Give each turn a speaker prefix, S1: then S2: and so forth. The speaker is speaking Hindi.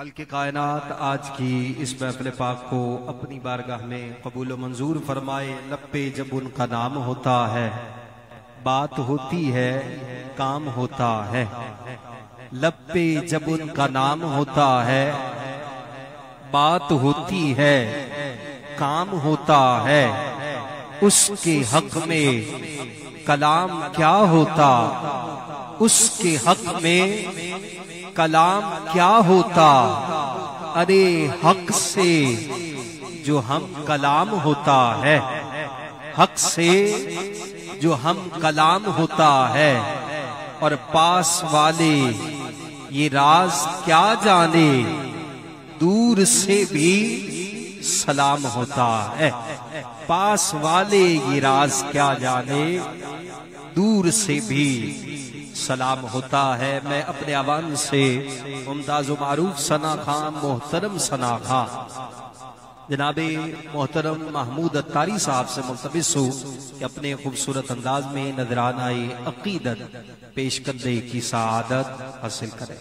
S1: खालिक़ कायनात आज की इस महफ़िल पाक को अपनी बारगाह में कबूल मंजूर फरमाए। लब्बे जब उनका नाम होता है, बात होती है, काम होता है। लब्बे जब उनका नाम होता है, बात होती है, काम होता है। उसके हक में कलाम क्या होता, उसके हक में कलाम क्या होता। अरे हक से जो हम कलाम होता है, हक से जो हम कलाम होता है। और पास वाले ये राज क्या जाने, दूर से भी सलाम होता है। पास वाले ये राज क्या जाने, दूर से भी सलाम होता है। मैं अपने आवान से मुमताज़ मारूफ सना खां, मोहतरम सना खां जनाबे मोहतरम महमूद अत्तारी साहब से मुल्तमिस हूँ कि अपने खूबसूरत अंदाज में नजराना अकीदत पेश करने की सआदत हासिल करें।